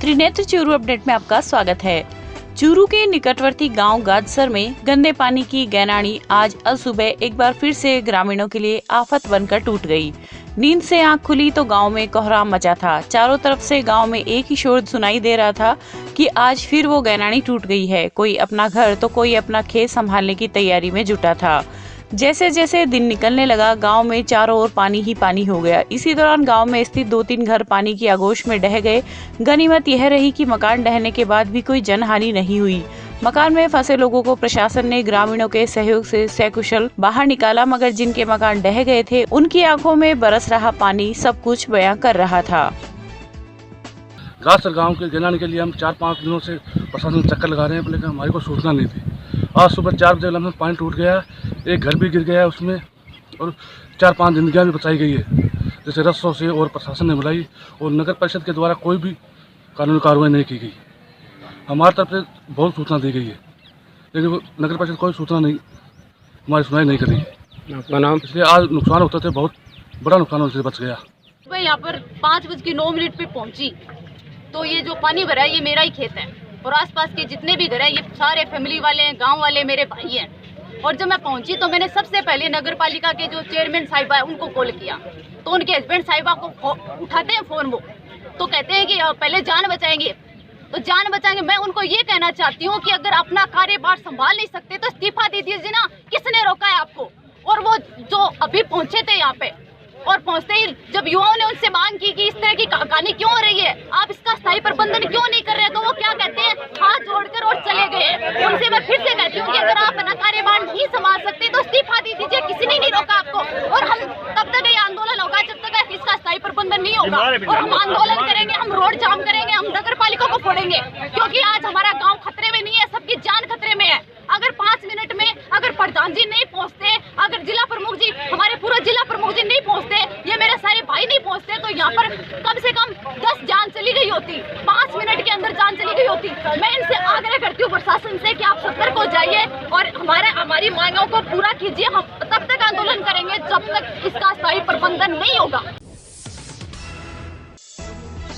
Trinetra Churu update में आपका स्वागत है। चूरू के निकटवर्ती गांव गादसर में गंदे पानी की गैनाणी आज सुबह एक बार फिर से ग्रामीणों के लिए आफत बनकर टूट गई। नींद से आंख खुली तो गांव में कोहराम मचा था। चारों तरफ से गांव में एक ही शोर सुनाई दे रहा था कि आज फिर वो गैनाणी टूट गई है। कोई अपना घर तो कोई अपना खेत संभालने की तैयारी में जुटा था। जैसे जैसे दिन निकलने लगा गांव में चारों ओर पानी ही पानी हो गया। इसी दौरान गांव में स्थित 2-3 घर पानी की आगोश में ढह गए। गनीमत यह रही कि मकान ढहने के बाद भी कोई जनहानि नहीं हुई। मकान में फंसे लोगों को प्रशासन ने ग्रामीणों के सहयोग से सकुशल बाहर निकाला, मगर जिनके मकान ढह गए थे उनकी आंखों में बरस रहा पानी सब कुछ बयां कर रहा था। गादसर गांव के गैनाणी के लिए हम 4-5 दिनों से प्रशासन चक्कर लगा रहे हैं, लेकिन हमारी को सूचना नहीं थी। आज सुबह 4 बजे लमसम पानी टूट गया, एक घर भी गिर गया उसमें, और 4-5 जिंदगियां भी बचाई गई है, जैसे रस्सों से, और प्रशासन ने बुलाई और नगर परिषद के द्वारा कोई भी कानूनी कार्रवाई नहीं की गई। हमारी तरफ से बहुत सूचना दी गई है, लेकिन नगर परिषद कोई सूचना नहीं, हमारी सुनाई नहीं करी। आपका नाम? इसलिए आज नुकसान होता था, बहुत बड़ा नुकसान होने से बच गया। मैं यहाँ पर 5:09 पे पहुँची तो ये जो पानी भरा है ये मेरा ही खेत है, और आसपास के जितने भी घर हैं ये सारे फैमिली वाले हैं, गांव वाले मेरे भाई हैं। और जब मैं पहुंची तो मैंने सबसे पहले नगर पालिका के जो चेयरमैन साहिबा है उनको कॉल किया, तो उनके हस्बैंड साहिबा को उठाते हैं फ़ोन, वो तो कहते हैं कि पहले जान बचाएंगे, तो जान बचाएंगे। मैं उनको ये कहना चाहती हूँ कि अगर अपना कार्यभार संभाल नहीं सकते तो इस्तीफा दे दीजिए ना, किसने रोका है आपको? और वो जो अभी पहुँचे थे यहाँ पे, और पहुंचते ही जब युवाओं ने उनसे मांग की कि इस तरह की कहानी क्यों हो रही है, आप इसका स्थायी प्रबंधन क्यों नहीं कर रहे, तो वो क्या कहते हैं, हाथ जोड़कर और चले गए। उनसे मैं फिर से कहती हूँ कि अगर आप अपना कार्यभार नहीं संभाल सकते तो इस्तीफा दे दीजिए, किसी ने नहीं रोका आपको। और हम तब तक ये आंदोलन होगा जब तक इसका स्थायी प्रबंधन नहीं होगा, और हम आंदोलन करेंगे, हम रोड जाम करेंगे, हम नगर पालिका को फोड़ेंगे, क्योंकि आज हमारा गाँव खतरे में नहीं है, सबकी जान खतरे में है। अगर 5 मिनट में अगर प्रधान जी नहीं पहुंचते, अगर जिला प्रमुख जी, हमारे पूरा जिला प्रमुख जी नहीं पहुंचते, ये मेरे सारे भाई नहीं पहुंचते, तो यहाँ पर कम से कम 10 जान चली गई होती, 5 मिनट के अंदर जान चली गई होती। मैं इनसे आग्रह करती हूँ प्रशासन से कि आप सतर्क हो जाइए और हमारी मांगों को पूरा कीजिए। हम तब तक आंदोलन करेंगे जब तक इसका स्थायी प्रबंधन नहीं होगा।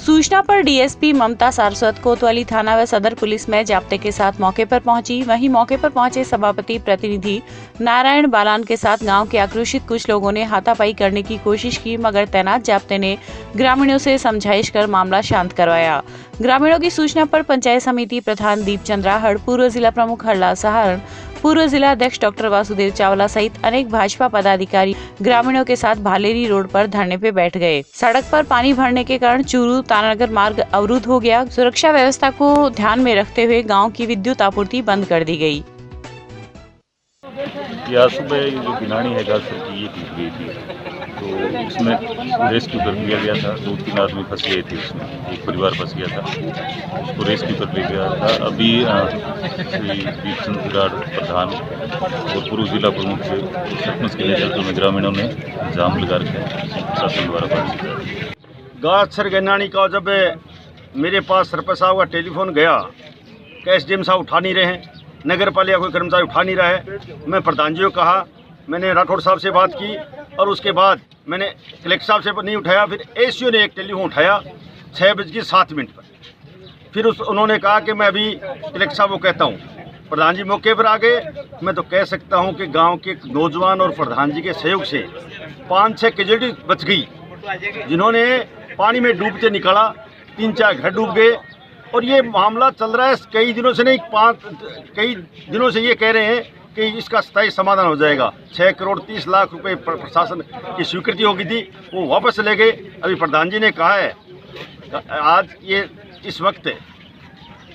सूचना पर डीएसपी ममता सारस्वत कोतवाली थाना व सदर पुलिस में जाब्ते के साथ मौके पर पहुंची। वहीं मौके पर पहुंचे सभापति प्रतिनिधि नारायण बालान के साथ गांव के आक्रोशित कुछ लोगों ने हाथापाई करने की कोशिश की, मगर तैनात जाब्ते ने ग्रामीणों से समझाइश कर मामला शांत करवाया। ग्रामीणों की सूचना पर पंचायत समिति प्रधान दीपचंद राहड़, पूर्व जिला प्रमुख हरलाल सहारण, पूर्व जिला अध्यक्ष डॉक्टर वासुदेव चावला सहित अनेक भाजपा पदाधिकारी ग्रामीणों के साथ भालेरी रोड पर धरने पे बैठ गए। सड़क पर पानी भरने के कारण चूरू तानानगर मार्ग अवरुद्ध हो गया। सुरक्षा व्यवस्था को ध्यान में रखते हुए गांव की विद्युत आपूर्ति बंद कर दी गई। आज सुबह ये जो गैनाणी है गादसर की, ये टूट गई थी, तो इसमें रेस्क्यू कर लिया गया था। 2-3 आदमी फंस गए थे इसमें, एक परिवार फंस गया था, उसको रेस्क्यू कर लिया गया था। अभी श्री दीपचंद राहड़ प्रधान और पूर्व जिला प्रमुख से सरपंच के नेतृत्व में ग्रामीणों ने जाम लगा रखे प्रशासन द्वारा बातचीत। गादसर गैनाणी का जब मेरे पास सरपंच साहब का टेलीफोन गया कि एसडीएम साहब उठा नहीं रहे हैं, नगर पालिका कोई कर्मचारी उठा नहीं रहा है, मैं प्रधान जी को कहा, मैंने राठौड़ साहब से बात की, और उसके बाद मैंने कलेक्टर साहब से नहीं उठाया। फिर एसडीओ ने एक टेलीफोन उठाया 6:07 पर। फिर उन्होंने कहा कि मैं अभी कलेक्टर साहब को कहता हूँ। प्रधान जी मौके पर आ गए। मैं तो कह सकता हूँ कि गांव के नौजवान और प्रधान जी के सहयोग से 5-6 कैजुअल्टी बच गई, जिन्होंने पानी में डूबते निकाला। 3-4 घर डूब गए, और ये मामला चल रहा है कई दिनों से, नहीं कई दिनों से ये कह रहे हैं कि इसका स्थायी समाधान हो जाएगा। 6 करोड़ 30 लाख रुपए प्रशासन की स्वीकृति होगी थी, वो वापस ले गए। अभी प्रधान जी ने कहा है, आज ये इस वक्त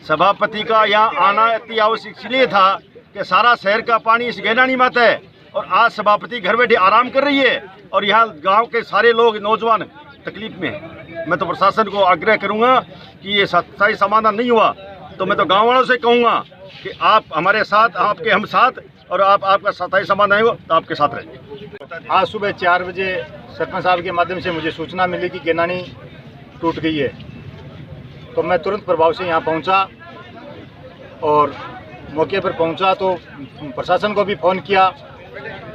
सभापति का यहाँ आना अति आवश्यक इसलिए था कि सारा शहर का पानी इस गैनाणी में आता है, और आज सभापति घर बैठे आराम कर रही है, और यहाँ गाँव के सारे लोग नौजवान तकलीफ में हैं। मैं तो प्रशासन को आग्रह करूंगा कि ये स्थायी समाधान नहीं हुआ तो मैं तो गांव वालों से कहूंगा कि आप हमारे साथ, आपके हम साथ, और आपका स्थायी समाधान हो तो आपके साथ रहेंगे। आज सुबह 4 बजे सरपंच साहब के माध्यम से मुझे सूचना मिली कि गैनाणी टूट गई है, तो मैं तुरंत प्रभाव से यहाँ पहुँचा, और मौके पर पहुँचा तो प्रशासन को भी फ़ोन किया,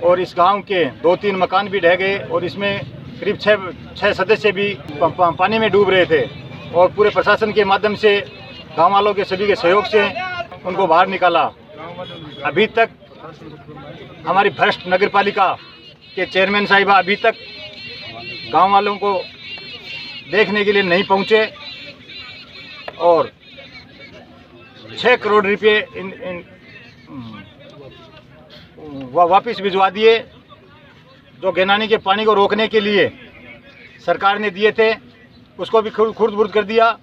और इस गांव के 2-3 मकान भी ढह गए, और इसमें करीब 6 सदस्य भी पानी में डूब रहे थे। और पूरे प्रशासन के माध्यम से गांव वालों के सभी के सहयोग से उनको बाहर निकाला। अभी तक हमारी भ्रष्ट नगर पालिका के चेयरमैन साहिबा अभी तक गांव वालों को देखने के लिए नहीं पहुंचे और 6 करोड़ रुपये वापस भिजवा दिए, जो गैनानी के पानी को रोकने के लिए सरकार ने दिए थे उसको भी खुर्द-बुर्द कर दिया।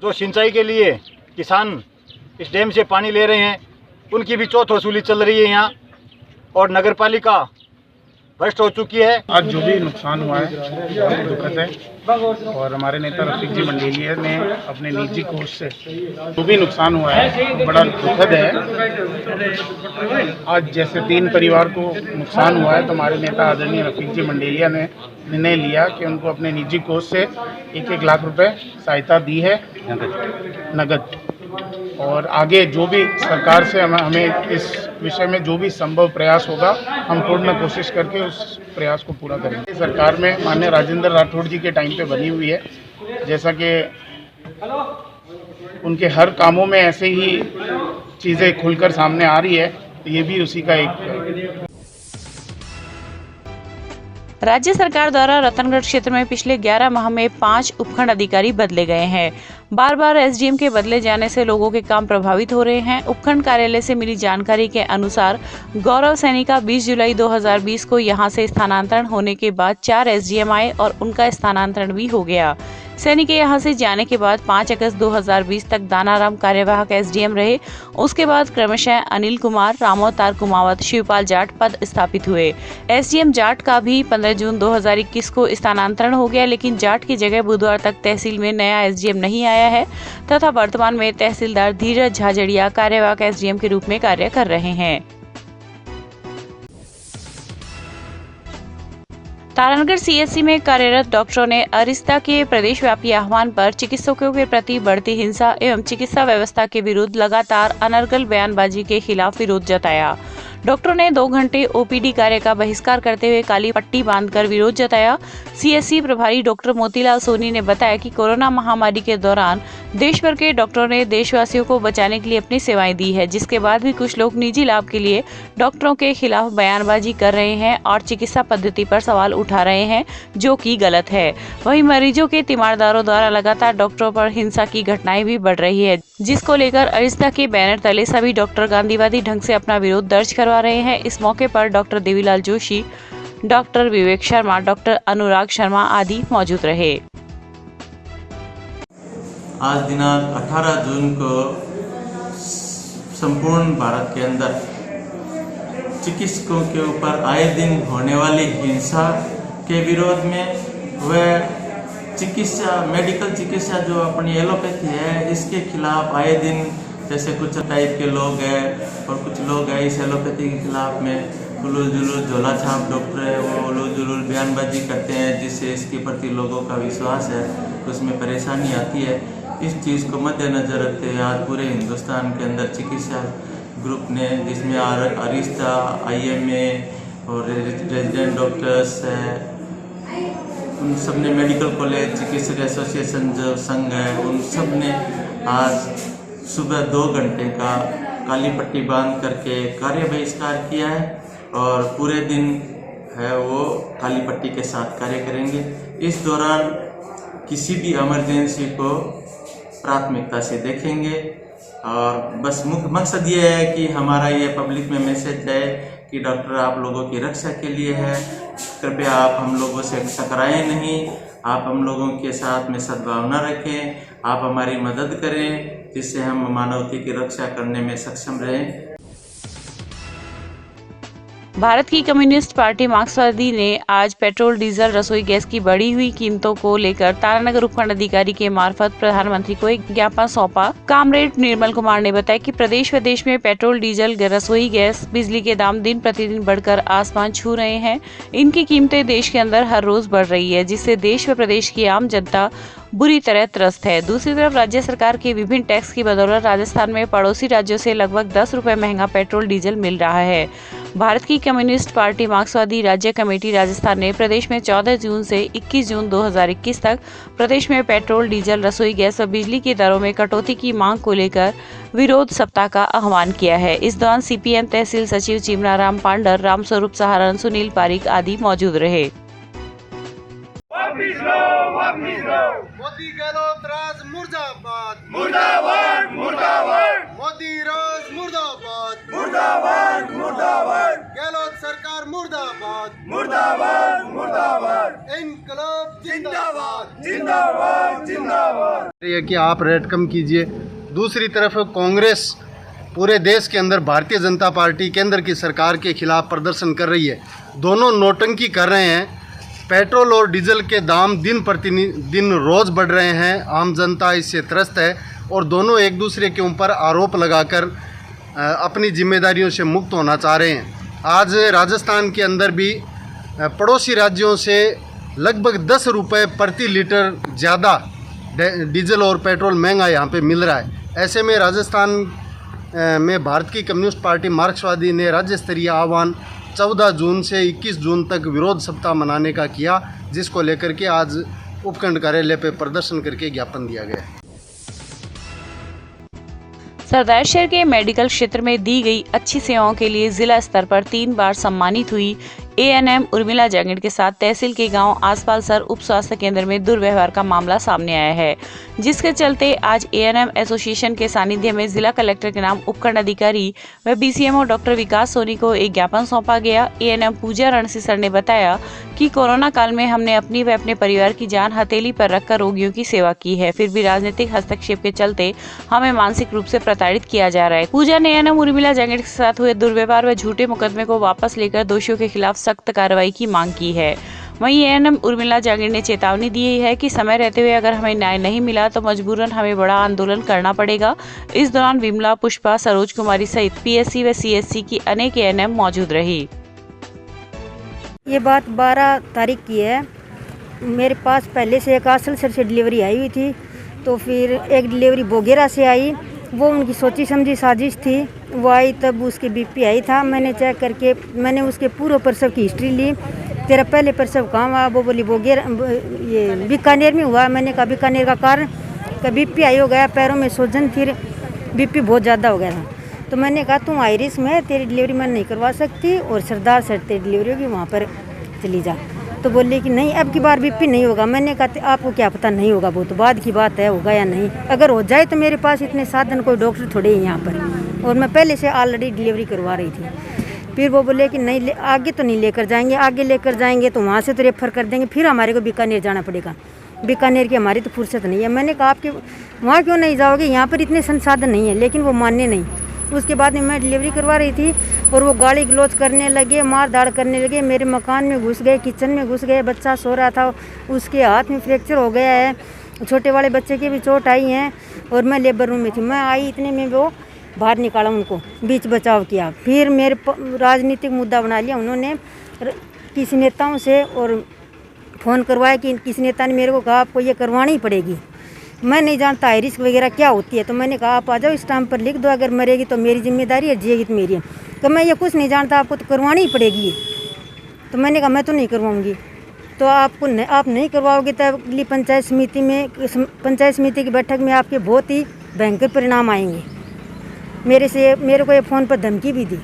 जो सिंचाई के लिए किसान इस डैम से पानी ले रहे हैं उनकी भी चौथ वसूली चल रही है यहाँ, और नगर पालिका भ्रष्ट हो चुकी है। आज जो भी नुकसान हुआ है बहुत दुखद है और हमारे नेता रफीक जी मंडेलिया ने अपने निजी कोष से जो भी नुकसान हुआ है बड़ा दुखद है। आज जैसे 3 परिवार को नुकसान हुआ है तो हमारे नेता आदरणीय रफीक जी मंडेलिया ने निर्णय लिया कि उनको अपने निजी कोष से 1-1 लाख रुपए सहायता दी है नगद, और आगे जो भी सरकार से हमें इस विषय में जो भी संभव प्रयास होगा हम पूर्ण कोशिश करके उस प्रयास को पूरा करेंगे। सरकार में माननीय राजेंद्र राठौड़ जी के टाइम पे बनी हुई है, जैसा कि उनके हर कामों में ऐसे ही चीज़ें खुलकर सामने आ रही है, तो ये भी उसी का एक। राज्य सरकार द्वारा रतनगढ़ क्षेत्र में पिछले 11 माह में 5 उपखंड अधिकारी बदले गए हैं। बार बार एसडीएम के बदले जाने से लोगों के काम प्रभावित हो रहे हैं। उपखंड कार्यालय से मिली जानकारी के अनुसार गौरव सैनी का 20 जुलाई 2020 को यहां से स्थानांतरण होने के बाद 4 एसडीएम आए और उनका स्थानांतरण भी हो गया। सैनी के यहां से जाने के बाद 5 अगस्त 2020 तक दानाराम कार्यवाहक एसडीएम रहे। उसके बाद क्रमशः अनिल कुमार, रामोवतार कुमावत, शिवपाल जाट पद स्थापित हुए। एसडीएम जाट का भी 15 जून 2021 को स्थानांतरण हो गया, लेकिन जाट की जगह बुधवार तक तहसील में नया एसडीएम नहीं आया है तथा वर्तमान में तहसीलदार धीरज झाझड़िया कार्यवाहक एसडीएम के रूप में कार्य कर रहे हैं। तारानगढ़ सीएचसी में कार्यरत डॉक्टरों ने अरिस्ता के प्रदेशव्यापी आह्वान पर चिकित्सकों के प्रति बढ़ती हिंसा एवं चिकित्सा व्यवस्था के विरुद्ध लगातार अनर्गल बयानबाजी के खिलाफ विरोध जताया। डॉक्टरों ने 2 घंटे ओपीडी कार्य का बहिष्कार करते हुए काली पट्टी बांधकर विरोध जताया। सीएचसी प्रभारी डॉक्टर मोतीलाल सोनी ने बताया कि कोरोना महामारी के दौरान देश भर के डॉक्टरों ने देशवासियों को बचाने के लिए अपनी सेवाएं दी है, जिसके बाद भी कुछ लोग निजी लाभ के लिए डॉक्टरों के खिलाफ बयानबाजी कर रहे हैं और चिकित्सा पद्धति पर सवाल उठा रहे हैं, जो कि गलत है। वहीं मरीजों के तीमारदारों द्वारा लगातार डॉक्टरों पर हिंसा की घटनाएं भी बढ़ रही है, जिसको लेकर अरिस्ता के बैनर तले सभी डॉक्टर गांधीवादी ढंग से अपना विरोध दर्ज करवा रहे हैं। इस मौके पर doctor Devilal Joshi, doctor Vivek Sharma, doctor Anurag Sharma आदि मौजूद रहे। आज दिनांक 18 जून को संपूर्ण भारत के अंदर चिकित्सकों के ऊपर आए दिन होने वाली हिंसा के विरोध में वह चिकित्सा मेडिकल चिकित्सा जो अपनी एलोपैथी है इसके खिलाफ आए दिन जैसे कुछ टाइप के लोग हैं और कुछ लोग हैं इस एलोपैथी के खिलाफ में उलूल जुलूल झोला छाप डॉक्टर है वो उलूल जुलूल बयानबाजी करते हैं, जिससे इसके प्रति लोगों का विश्वास है उसमें परेशानी आती है। इस चीज़ को मद्देनजर रखते हुए आज पूरे हिंदुस्तान के अंदर चिकित्सा ग्रुप ने, जिसमें अरिस्ता, IMA और रेजिडेंट डॉक्टर्स है, उन सब ने मेडिकल कॉलेज चिकित्सक एसोसिएशन जो संघ है उन सब ने आज सुबह 2 घंटे का काली पट्टी बांध करके कार्य बहिष्कार किया है और पूरे दिन है वो काली पट्टी के साथ कार्य करेंगे। इस दौरान किसी भी इमरजेंसी को प्राथमिकता से देखेंगे और बस मुख्य मकसद ये है कि हमारा ये पब्लिक में मैसेज है कि डॉक्टर आप लोगों की रक्षा के लिए है, कृपया आप हम लोगों से टकराएं नहीं, आप हम लोगों के साथ में सद्भावना रखें, आप हमारी मदद करें जिससे हम मानवता की रक्षा करने में सक्षम रहें। भारत की कम्युनिस्ट पार्टी मार्क्सवादी ने आज पेट्रोल, डीजल, रसोई गैस की बढ़ी हुई कीमतों को लेकर तारानगर उपखंड अधिकारी के मार्फत प्रधानमंत्री को एक ज्ञापन सौंपा। कामरेड निर्मल कुमार ने बताया कि प्रदेश व देश में पेट्रोल, डीजल, रसोई गैस, बिजली के दाम दिन प्रतिदिन बढ़कर आसमान छू रहे हैं। इनकी कीमतें देश के अंदर हर रोज बढ़ रही है, जिससे देश व प्रदेश की आम जनता बुरी तरह त्रस्त है। दूसरी तरफ राज्य सरकार के विभिन्न टैक्स की बदौलत राजस्थान में पड़ोसी राज्यों से लगभग 10 रुपए महंगा पेट्रोल, डीजल मिल रहा है। भारत की कम्युनिस्ट पार्टी मार्क्सवादी राज्य कमेटी राजस्थान ने प्रदेश में 14 जून से 21 जून 2021 तक प्रदेश में पेट्रोल, डीजल, रसोई गैस और बिजली की दरों में कटौती की मांग को लेकर विरोध सप्ताह का आह्वान किया है। इस दौरान सीपीएम तहसील सचिव चिमनाराम पांडर, रामस्वरूप सहारण, सुनील पारिक आदि मौजूद रहे। मोदी गहलोत राज मुर्दाबाद, मुर्दाबाद, मुर्दाबाद। मोदी राज मुर्दाबाद, मुर्दाबाद, मुर्दाबाद। गहलोत सरकार मुर्दाबाद, मुर्दाबाद, मुर्दाबाद। इनकलाब जिंदाबाद, जिंदाबाद, जिंदाबाद। ये कि आप रेट कम कीजिए। दूसरी तरफ कांग्रेस पूरे देश के अंदर भारतीय जनता पार्टी केंद्र की सरकार के खिलाफ प्रदर्शन कर रही है। दोनों नोटंकी कर रहे हैं। पेट्रोल और डीजल के दाम दिन प्रतिदिन रोज़ बढ़ रहे हैं। आम जनता इससे त्रस्त है और दोनों एक दूसरे के ऊपर आरोप लगाकर अपनी जिम्मेदारियों से मुक्त होना चाह रहे हैं। आज राजस्थान के अंदर भी पड़ोसी राज्यों से लगभग 10 रुपये प्रति लीटर ज़्यादा डीजल और पेट्रोल महंगा यहाँ पे मिल रहा है। ऐसे में राजस्थान में भारत की कम्युनिस्ट पार्टी मार्क्सवादी ने राज्य स्तरीय आह्वान 14 जून से 21 जून तक विरोध सप्ताह मनाने का किया, जिसको लेकर के आज उपखंड कार्यालय पे प्रदर्शन करके ज्ञापन दिया गया। सरदारशहर के मेडिकल क्षेत्र में दी गई अच्छी सेवाओं के लिए जिला स्तर पर 3 बार सम्मानित हुई एएनएम उर्मिला जांगिड़ के साथ तहसील के गांव आसपालसर उप स्वास्थ्य केंद्र में दुर्व्यवहार का मामला सामने आया है, जिसके चलते आज एएनएम एसोसिएशन के सानिध्य में जिला कलेक्टर के नाम उपखंड अधिकारी व बीसीएमओ डॉक्टर विकास सोनी को एक ज्ञापन सौंपा गया। एएनएम पूजा रणसीसर ने बताया कि कोरोना काल में हमने अपनी व अपने परिवार की जान हथेली पर रखकर रोगियों की सेवा की है, फिर भी राजनीतिक हस्तक्षेप के चलते हमें मानसिक रूप से प्रताड़ित किया जा रहा है। पूजा ने एएनएम उर्मिला जांगिड़ के साथ हुए दुर्व्यवहार व झूठे मुकदमे को वापस लेकर दोषियों के खिलाफ सख्त कार्रवाई की मांग की है। वहीं एएनएम उर्मिला जांगिड़ ने चेतावनी दी है कि समय रहते हुए अगर हमें न्याय नहीं मिला तो मजबूरन हमें बड़ा आंदोलन करना पड़ेगा। इस दौरान विमला, पुष्पा, सरोज कुमारी सहित पीएससी व सीएससी की अनेक एएनएम मौजूद रही। ये बात 12 तारीख की है। मेरे पास पहले से एक आसलसर से डिलीवरी आई हुई थी, तो फिर एक डिलीवरी बोगेरा से आई। वो उनकी सोची समझी साजिश थी। वो आई तब उसके बीपी आई था। मैंने चेक करके मैंने उसके पूर्व प्रसव की हिस्ट्री ली। तेरा पहले प्रसव कहाँ हुआ? वो बोली बोगेरा, ये बीकानेर में हुआ। मैंने कहा बीकानेर का कारण का बीपी आई हो गया, पैरों में सूजन थी, बीपी बहुत ज़्यादा हो गया था। तो मैंने कहा तुम आयरिस में तेरी डिलीवरी मैं नहीं करवा सकती और सरदार सर तेरी डिलीवरी होगी, वहाँ पर चली जा। तो बोली कि नहीं अब की बार बीपी नहीं होगा। मैंने कहा आपको क्या पता नहीं होगा, वो तो बाद की बात है, होगा या नहीं। अगर हो जाए तो मेरे पास इतने साधन कोई डॉक्टर थोड़े ही यहाँ पर, और मैं पहले से ऑलरेडी डिलीवरी करवा रही थी। फिर वो बोले कि नहीं आगे तो नहीं लेकर जाएंगे, आगे लेकर जाएंगे तो वहाँ से तो रेफर कर देंगे, फिर हमारे को बीकानेर जाना पड़ेगा। बीकानेर की हमारी तो फुर्सत नहीं है। मैंने कहा आपके वहाँ क्यों नहीं जाओगे, यहाँ पर इतने संसाधन नहीं है। लेकिन वो मानने नहीं। उसके बाद में मैं डिलीवरी करवा रही थी और वो गाली गलौज करने लगे, मार धाड़ करने लगे। मेरे मकान में घुस गए, किचन में घुस गए। बच्चा सो रहा था, उसके हाथ में फ्रैक्चर हो गया है, छोटे वाले बच्चे की भी चोट आई है। और मैं लेबर रूम में थी। मैं आई इतने में वो बाहर निकाला, उनको बीच बचाव किया। फिर मेरे राजनीतिक मुद्दा बना लिया उन्होंने किसी नेताओं से, और फ़ोन करवाया कि किसी नेता ने मेरे को कहा आपको ये करवानी ही पड़ेगी। मैं नहीं जानता आयरिस वगैरह क्या होती है। तो मैंने कहा आप आ जाओ, इस टाइम पर लिख दो, अगर मरेगी तो मेरी जिम्मेदारी है, जिएगी तो मेरी है। तो मैं ये कुछ नहीं जानता, आपको तो करवानी ही पड़ेगी। तो मैंने कहा मैं तो नहीं करवाऊँगी। तो आप नहीं करवाओगे तो अगली पंचायत समिति की बैठक में आपके बहुत ही भयंकर परिणाम आएंगे। मेरे को ये फ़ोन पर धमकी भी दी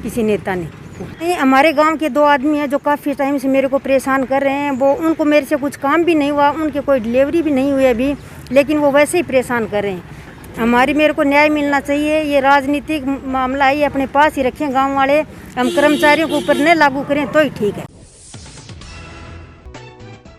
किसी नेता ने। नहीं, हमारे गांव के 2 आदमी हैं जो काफ़ी टाइम से मेरे को परेशान कर रहे हैं। वो उनको मेरे से कुछ काम भी नहीं हुआ, उनके कोई डिलीवरी भी नहीं हुई अभी, लेकिन वो वैसे ही परेशान कर रहे हैं। मेरे को न्याय मिलना चाहिए। ये राजनीतिक मामला है, ये अपने पास ही रखें गांव वाले। हम कर्मचारियों के ऊपर न लागू करें तो ही ठीक है।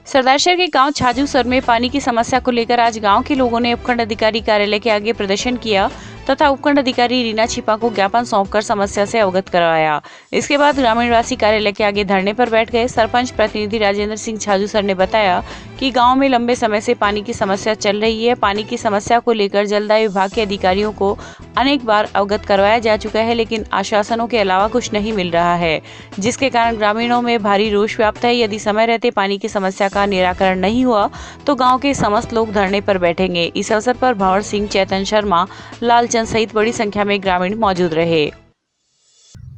सरदारशहर के गांव छाजूसर में पानी की समस्या को लेकर आज गांव के लोगों ने उपखंड अधिकारी कार्यालय के आगे प्रदर्शन किया तथा उपखंड अधिकारी रीना छिपा को ज्ञापन सौंपकर समस्या से अवगत करवाया। इसके बाद ग्रामीणवासी कार्यालय के आगे धरने पर बैठ गए। सरपंच प्रतिनिधि राजेंद्र सिंह छाजूसर ने बताया कि गांव में लंबे समय से पानी की समस्या चल रही है। पानी की समस्या को लेकर जलदाय विभाग के अधिकारियों को अनेक बार अवगत करवाया जा चुका है, लेकिन आश्वासनों के अलावा कुछ नहीं मिल रहा है, जिसके कारण ग्रामीणों में भारी रोष व्याप्त है। यदि समय रहते पानी की समस्या का निराकरण नहीं हुआ तो गाँव के समस्त लोग धरने पर बैठेंगे। इस अवसर पर भंवर सिंह, चेतन शर्मा, लालचंद सहित बड़ी संख्या में ग्रामीण मौजूद रहे।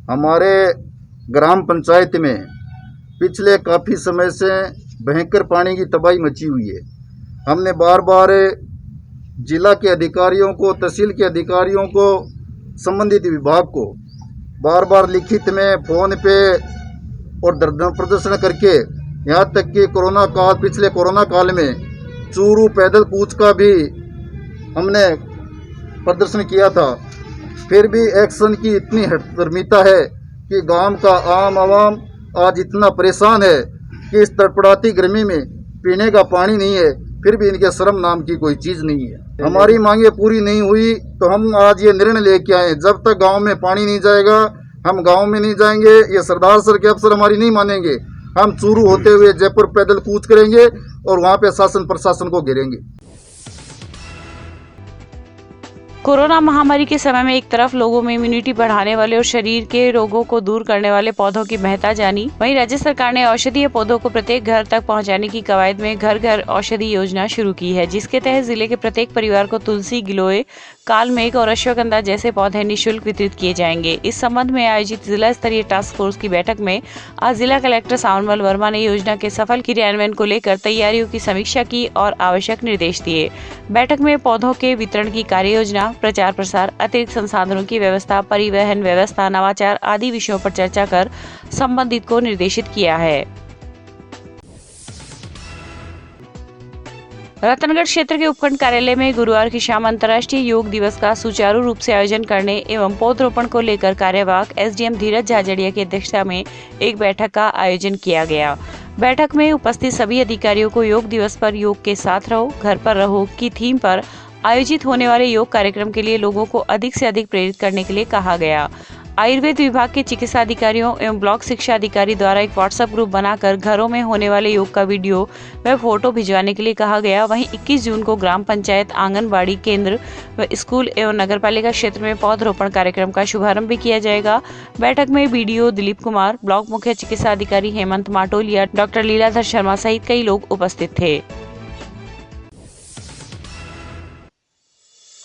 हमारे ग्राम पंचायत में पिछले काफ़ी समय से भयंकर पानी की तबाही मची हुई है। हमने बार बार जिला के अधिकारियों को, तहसील के अधिकारियों को, संबंधित विभाग को बार बार लिखित में, फ़ोन पे और धरना प्रदर्शन करके, यहाँ तक कि पिछले कोरोना काल में चूरू पैदल कूच का भी हमने प्रदर्शन किया था। फिर भी एक्शन की इतनी हठधर्मिता है कि गांव का आम आवाम आज इतना परेशान है कि इस तड़पड़ाती गर्मी में पीने का पानी नहीं है, फिर भी इनके शर्म नाम की कोई चीज़ नहीं है। हमारी मांगे पूरी नहीं हुई तो हम आज ये निर्णय लेके आए, जब तक गांव में पानी नहीं जाएगा हम गांव में नहीं जाएंगे। ये सरदार सर के अफसर हमारी नहीं मानेंगे। हम चूरू होते हुए जयपुर पैदल कूच करेंगे और वहाँ पे शासन प्रशासन को घेरेंगे। कोरोना महामारी के समय में एक तरफ लोगों में इम्यूनिटी बढ़ाने वाले और शरीर के रोगों को दूर करने वाले पौधों की महत्ता जानी, वहीं राज्य सरकार ने औषधीय पौधों को प्रत्येक घर तक पहुंचाने की कवायद में घर घर औषधि योजना शुरू की है, जिसके तहत जिले के प्रत्येक परिवार को तुलसी, गिलोय, कालमेघ और अश्वगंधा जैसे पौधे निःशुल्क वितरित किए जाएंगे। इस संबंध में आयोजित जिला स्तरीय टास्क फोर्स की बैठक में आज जिला कलेक्टर सावनमल वर्मा ने योजना के सफल क्रियान्वयन को लेकर तैयारियों की समीक्षा की और आवश्यक निर्देश दिए। बैठक में पौधों के वितरण की कार्य योजना, प्रचार प्रसार, अतिरिक्त संसाधनों की व्यवस्था, परिवहन व्यवस्था, नवाचार आदि विषयों पर चर्चा कर संबंधित को निर्देशित किया है। रतनगढ़ क्षेत्र के उपखंड कार्यालय में गुरुवार की शाम अंतर्राष्ट्रीय योग दिवस का सुचारू रूप से आयोजन करने एवं पौधरोपण को लेकर कार्यवाहक एसडीएम धीरज झाझड़िया की अध्यक्षता में एक बैठक का आयोजन किया गया। बैठक में उपस्थित सभी अधिकारियों को योग दिवस पर योग के साथ रहो, घर पर रहो की थीम पर आयोजित होने वाले योग कार्यक्रम के लिए लोगों को अधिक से अधिक प्रेरित करने के लिए कहा गया। आयुर्वेद विभाग के चिकित्सा अधिकारियों एवं ब्लॉक शिक्षा अधिकारी द्वारा एक व्हाट्सएप ग्रुप बनाकर घरों में होने वाले योग का वीडियो व फोटो भिजवाने के लिए कहा गया। वहीं 21 जून को ग्राम पंचायत, आंगनबाड़ी केंद्र व स्कूल एवं नगरपालिका क्षेत्र में पौधरोपण कार्यक्रम का शुभारंभ भी किया जाएगा। बैठक में बीडीओ दिलीप कुमार, ब्लॉक मुख्य चिकित्सा अधिकारी हेमंत माटोलिया, डॉक्टर लीलाधर शर्मा सहित कई लोग उपस्थित थे।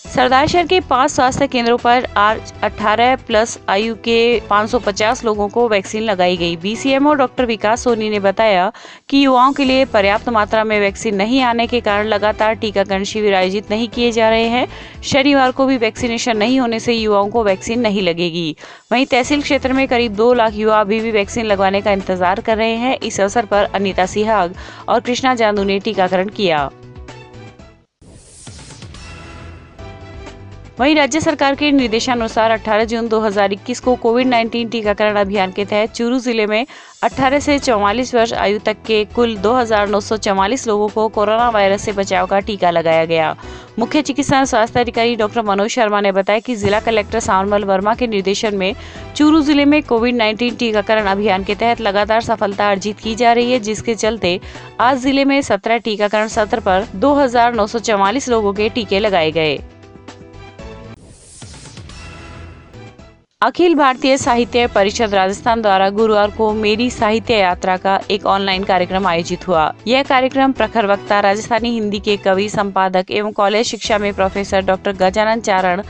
सरदारशहर के 5 स्वास्थ्य केंद्रों पर आज 18+ आयु के 550 लोगों को वैक्सीन लगाई गई। बीसीएमओ डॉक्टर विकास सोनी ने बताया कि युवाओं के लिए पर्याप्त मात्रा में वैक्सीन नहीं आने के कारण लगातार टीकाकरण शिविर आयोजित नहीं किए जा रहे हैं। शनिवार को भी वैक्सीनेशन नहीं होने से युवाओं को वैक्सीन नहीं लगेगी। वहीं तहसील क्षेत्र में करीब 2 लाख युवा अभी भी वैक्सीन लगवाने का इंतजार कर रहे हैं। इस अवसर पर अनीता सिहाग और कृष्णा जांदू ने टीकाकरण किया। वहीं राज्य सरकार के निर्देशानुसार 18 जून 2021 को कोविड-19 टीकाकरण अभियान के तहत चूरू जिले में 18 से 44 वर्ष आयु तक के कुल 2944 लोगों को कोरोना वायरस से बचाव का टीका लगाया गया। मुख्य चिकित्सा और स्वास्थ्य अधिकारी डॉक्टर मनोज शर्मा ने बताया कि जिला कलेक्टर सावनमल वर्मा के निर्देशन में चूरू जिले में कोविड-19 टीकाकरण अभियान के तहत लगातार सफलता अर्जित की जा रही है, जिसके चलते आज जिले में 17 टीकाकरण सत्र पर 2944 लोगों के टीके लगाए गए। अखिल भारतीय साहित्य परिषद राजस्थान द्वारा गुरुवार को मेरी साहित्य यात्रा का एक ऑनलाइन कार्यक्रम आयोजित हुआ। यह कार्यक्रम प्रखर वक्ता, राजस्थानी हिंदी के कवि, संपादक एवं कॉलेज शिक्षा में प्रोफेसर डॉक्टर गजानन चारण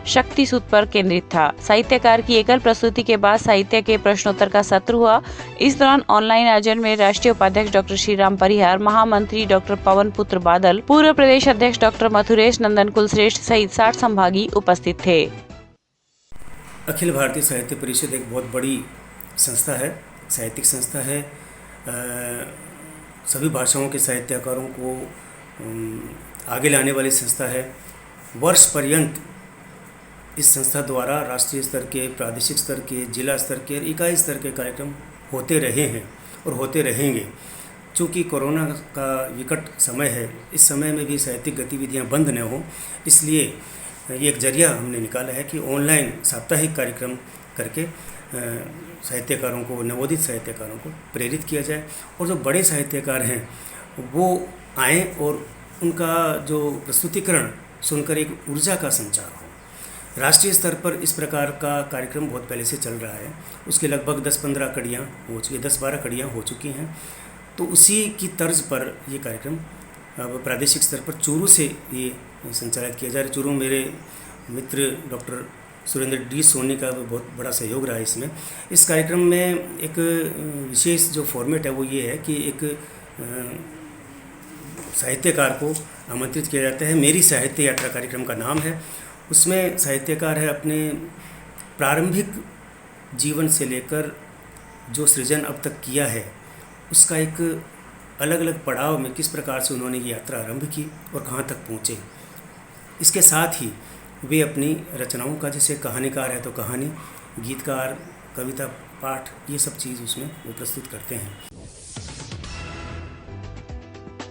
शक्ति सूत पर केंद्रित था। साहित्यकार की एकल प्रस्तुति के बाद साहित्य के प्रश्नोत्तर का सत्र हुआ। इस दौरान ऑनलाइन आयोजन में राष्ट्रीय उपाध्यक्ष डॉक्टर श्रीराम परिहार, महामंत्री डॉक्टर पवन पुत्र बादल, पूर्व प्रदेश अध्यक्ष डॉक्टर मथुरेश नंदन कुलश्रेष्ठ सहित 60 संभागी उपस्थित थे। अखिल भारतीय साहित्य परिषद एक बहुत बड़ी संस्था है, साहित्यिक संस्था है। सभी भाषाओं के साहित्यकारों को आगे लाने वाली संस्था है। वर्ष पर्यंत इस संस्था द्वारा राष्ट्रीय स्तर के, प्रादेशिक स्तर के, जिला स्तर के और इकाई स्तर के कार्यक्रम होते रहे हैं और होते रहेंगे। चूँकि कोरोना का विकट समय है, इस समय में भी साहित्यिक गतिविधियाँ बंद न हों, इसलिए ये एक जरिया हमने निकाला है कि ऑनलाइन साप्ताहिक कार्यक्रम करके साहित्यकारों को, नवोदित साहित्यकारों को प्रेरित किया जाए और जो बड़े साहित्यकार हैं वो आएँ और उनका जो प्रस्तुतिकरण सुनकर एक ऊर्जा का संचार हो। राष्ट्रीय स्तर पर इस प्रकार का कार्यक्रम बहुत पहले से चल रहा है, उसके लगभग 10-15 कड़ियाँ हो चुकी, 10-12 कड़ियाँ हो चुकी हैं। तो उसी की तर्ज पर ये कार्यक्रम अब प्रादेशिक स्तर पर चूरू से ये संचालित किया जा रहा है। चूरू मेरे मित्र डॉक्टर सुरेंद्र डी सोनी का भी बहुत बड़ा सहयोग रहा है इसमें। इस कार्यक्रम में एक विशेष जो फॉर्मेट है वो ये है कि एक साहित्यकार को आमंत्रित किया जाता है। मेरी साहित्य यात्रा कार्यक्रम का नाम है। उसमें साहित्यकार है अपने प्रारंभिक जीवन से लेकर जो सृजन अब तक किया है उसका एक अलग अलग पड़ाव में किस प्रकार से उन्होंने ये यात्रा आरंभ की और कहाँ तक पहुँचे। इसके साथ ही वे अपनी रचनाओं का, जैसे कहानीकार है तो कहानी, गीतकार, कविता पाठ, ये सब चीज़ उसमें वो प्रस्तुत करते हैं।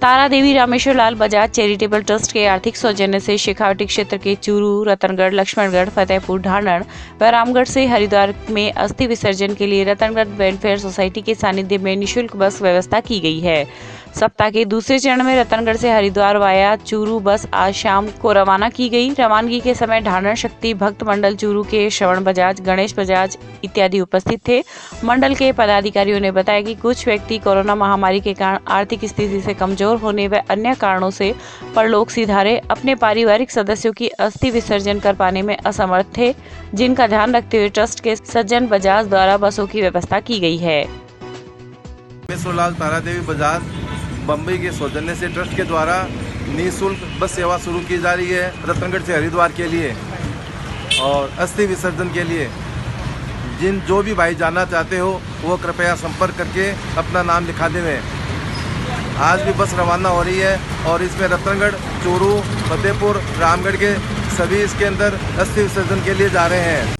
तारा देवी रामेश्वर लाल बजाज चैरिटेबल ट्रस्ट के आर्थिक सौजन्य से शेखावटी क्षेत्र के चूरू, रतनगढ़, लक्ष्मणगढ़, फतेहपुर, ढाणड़ व रामगढ़ से हरिद्वार में अस्थि विसर्जन के लिए रतनगढ़ वेलफेयर सोसाइटी के सानिध्य में निःशुल्क बस व्यवस्था की गई है। सप्ताह के दूसरे चरण में रतनगढ़ से हरिद्वार वाया चूरू बस आज शाम को रवाना की गई। रवानगी के समय ढाणड़ शक्ति भक्त मंडल चूरू के श्रवण बजाज, गणेश बजाज इत्यादि उपस्थित थे। मंडल के पदाधिकारियों ने बताया कि कुछ व्यक्ति कोरोना महामारी के कारण आर्थिक स्थिति से कमजोर होने व अन्य कारणों से परलोक सिधारे अपने पारिवारिक सदस्यों की अस्थि विसर्जन कर पाने में असमर्थ थे, जिनका ध्यान रखते हुए ट्रस्ट के सज्जन बजाज द्वारा बसों की व्यवस्था की गई है। तारा देवी बजाज बम्बई के सौजन्य से ट्रस्ट के द्वारा निःशुल्क बस सेवा शुरू की जा रही है रतनगढ़ से हरिद्वार के लिए। और अस्थि विसर्जन के लिए जो भी भाई जाना चाहते हो वो कृपया संपर्क करके अपना नाम लिखा देवें। आज भी बस रवाना हो रही है और इसमें रतनगढ़, चूरू, फतेहपुर, रामगढ़ के सभी इसके अंदर अस्थि विसर्जन के लिए जा रहे हैं।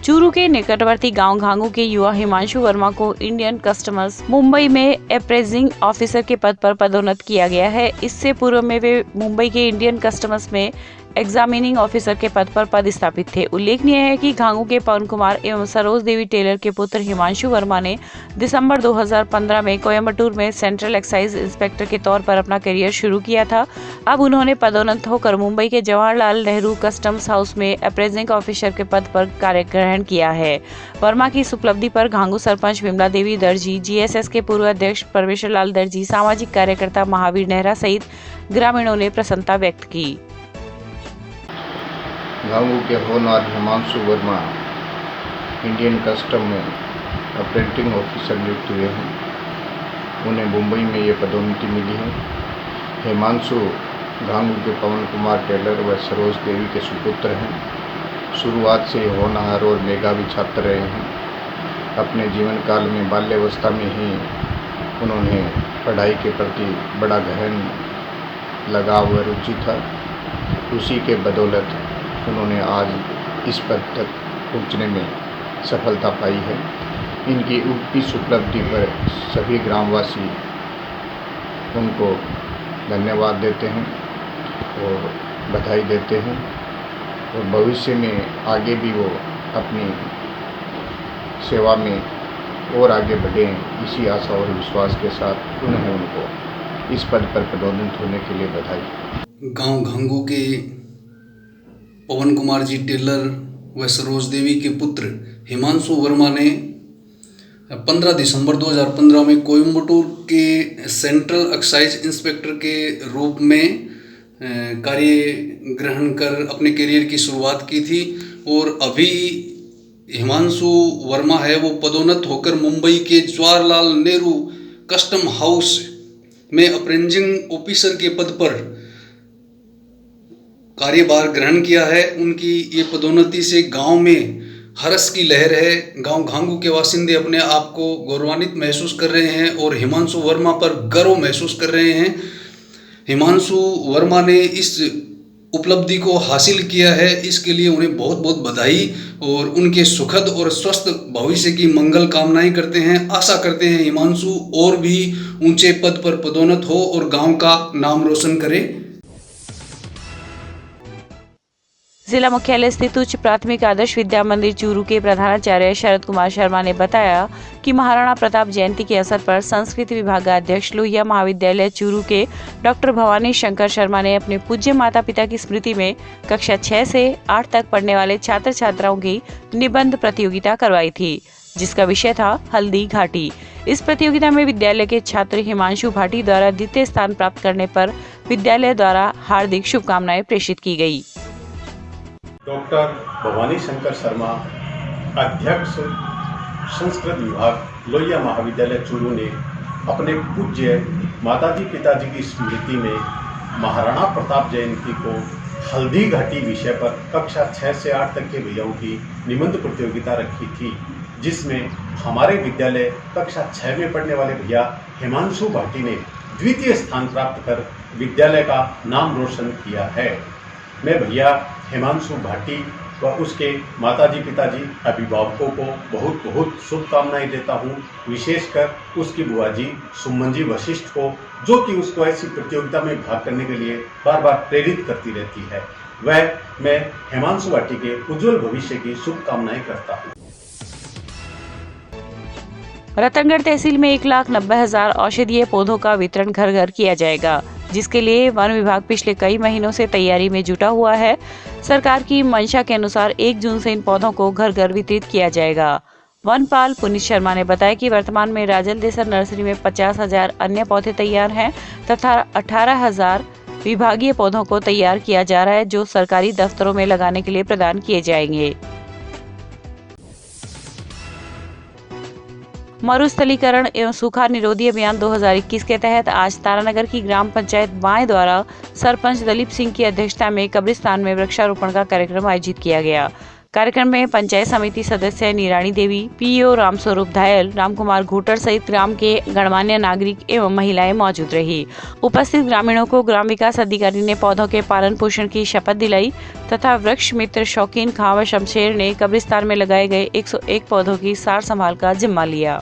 चूरू के निकटवर्ती गांव घांगू के युवा हिमांशु वर्मा को इंडियन कस्टम्स मुंबई में अप्रेजिंग ऑफिसर के पद पर पदोन्नत किया गया है। इससे पूर्व में वे मुंबई के इंडियन कस्टम्स में एग्जामिनिंग ऑफिसर के पद पर पदस्थापित थे। उल्लेखनीय है कि घांगू के पवन कुमार एवं सरोज देवी टेलर के पुत्र हिमांशु वर्मा ने दिसंबर 2015 में कोयम्बटूर में सेंट्रल एक्साइज इंस्पेक्टर के तौर पर अपना करियर शुरू किया था। अब उन्होंने पदोन्नत होकर मुंबई के जवाहरलाल नेहरू कस्टम्स हाउस में अप्रेजिंग ऑफिसर के पद पर कार्य ग्रहण किया है। वर्मा की इस उपलब्धि पर घांगू सरपंच विमला देवी दर्जी, GSS के पूर्व अध्यक्ष परमेश्वर लाल दर्जी, सामाजिक कार्यकर्ता महावीर नेहरा सहित ग्रामीणों ने प्रसन्नता व्यक्त की। घांगू के होनहार हिमांशु वर्मा इंडियन कस्टम में अप्रेंटिंग ऑफिसर नियुक्त हुए हैं। उन्हें मुंबई में ये पदोन्नति मिली है। हिमांशु घांगू के पवन कुमार टेलर व सरोज देवी के सुपुत्र हैं। शुरुआत से होनहार और मेधावी छात्र रहे हैं। अपने जीवन काल में बाल्यावस्था में ही उन्होंने पढ़ाई के प्रति बड़ा गहन लगाव व रुचि था। उसी के बदौलत उन्होंने आज इस पद तक पहुंचने में सफलता पाई है। इनकी इस उपलब्धि पर सभी ग्रामवासी उनको धन्यवाद देते हैं और बधाई देते हैं और भविष्य में आगे भी वो अपनी सेवा में और आगे बढ़ें, इसी आशा और विश्वास के साथ उन्हें उनको इस पद पर पदोन्नत होने के लिए बधाई। गांव घांगू के पवन कुमार जी टेलर व सरोज देवी के पुत्र हिमांशु वर्मा ने 15 दिसंबर 2015 में कोयम्बटूर के सेंट्रल एक्साइज इंस्पेक्टर के रूप में कार्य ग्रहण कर अपने करियर की शुरुआत की थी। और अभी हिमांशु वर्मा है वो पदोन्नत होकर मुंबई के जवाहरलाल नेहरू कस्टम हाउस में अप्रेंटिंग ऑफिसर के पद पर कार्यभार ग्रहण किया है। उनकी ये पदोन्नति से गांव में हर्ष की लहर है। गांव घांगू के वासिंदे अपने आप को गौरवान्वित महसूस कर रहे हैं और हिमांशु वर्मा पर गर्व महसूस कर रहे हैं। हिमांशु वर्मा ने इस उपलब्धि को हासिल किया है, इसके लिए उन्हें बहुत बहुत बधाई और उनके सुखद और स्वस्थ भविष्य की मंगल कामनाएं करते हैं। आशा करते हैं हिमांशु और भी ऊंचे पद पर पदोन्नत हो और गांव का नाम रोशन करे। जिला मुख्यालय स्थित उच्च प्राथमिक आदर्श विद्या मंदिर चूरू के प्रधानाचार्य शरद कुमार शर्मा ने बताया कि महाराणा प्रताप जयंती के अवसर पर संस्कृत विभागाध्यक्ष लोहिया महाविद्यालय चूरू के डॉक्टर भवानी शंकर शर्मा ने अपने पूज्य माता पिता की स्मृति में कक्षा 6 से 8 तक पढ़ने वाले छात्र छात्राओं की निबंध प्रतियोगिता करवाई थी, जिसका विषय था हल्दी घाटी। इस प्रतियोगिता में विद्यालय के छात्र हिमांशु भाटी द्वारा द्वितीय स्थान प्राप्त करने पर विद्यालय द्वारा हार्दिक शुभकामनाएं प्रेषित की गई। डॉक्टर भवानी शंकर शर्मा, अध्यक्ष संस्कृत विभाग लोहिया महाविद्यालय चूरू ने अपने पूज्य माताजी पिताजी की स्मृति में महाराणा प्रताप जयंती को हल्दी घाटी विषय पर कक्षा 6 से 8 तक के भैयाओं की निबंध प्रतियोगिता रखी थी, जिसमें हमारे विद्यालय कक्षा 6 में पढ़ने वाले भैया हिमांशु भाटी ने द्वितीय स्थान प्राप्त कर विद्यालय का नाम रोशन किया है। मैं भैया हिमांशु भाटी व उसके माताजी पिताजी अभिभावकों को बहुत बहुत शुभकामनाएं देता हूं, विशेषकर उसकी बुआ जी सुमन जी वशिष्ठ को, जो कि उसको ऐसी प्रतियोगिता में भाग करने के लिए बार बार प्रेरित करती रहती है। मैं हिमांशु भाटी के उज्जवल भविष्य की शुभकामनाएं करता हूं। रतनगढ़ तहसील में 1,90,000 औषधीय पौधों का वितरण घर घर किया जाएगा, जिसके लिए वन विभाग पिछले कई महीनों से तैयारी में जुटा हुआ है। सरकार की मंशा के अनुसार 1 जून से इन पौधों को घर घर वितरित किया जाएगा। वनपाल पुनीत शर्मा ने बताया कि वर्तमान में राजल देसर नर्सरी में 50,000 अन्य पौधे तैयार हैं तथा 18,000 विभागीय पौधों को तैयार किया जा रहा है, जो सरकारी दफ्तरों में लगाने के लिए प्रदान किए जाएंगे। मरुस्थलीकरण एवं सूखा निरोधी अभियान 2021 के तहत आज तारानगर की ग्राम पंचायत बाएं द्वारा सरपंच दलीप सिंह की अध्यक्षता में कब्रिस्तान में वृक्षारोपण का कार्यक्रम आयोजित किया गया। कार्यक्रम में पंचायत समिति सदस्य निराणी देवी, पीओ रामस्वरूप धायल, रामकुमार घोटर सहित ग्राम के गणमान्य नागरिक एवं महिलाएं मौजूद रही। उपस्थित ग्रामीणों को ग्राम विकास अधिकारी ने पौधों के पालन पोषण की शपथ दिलाई तथा वृक्ष मित्र शौकीन खां व शमशेर ने कब्रिस्तान में लगाए गए 101 पौधों की सार संभाल का जिम्मा लिया।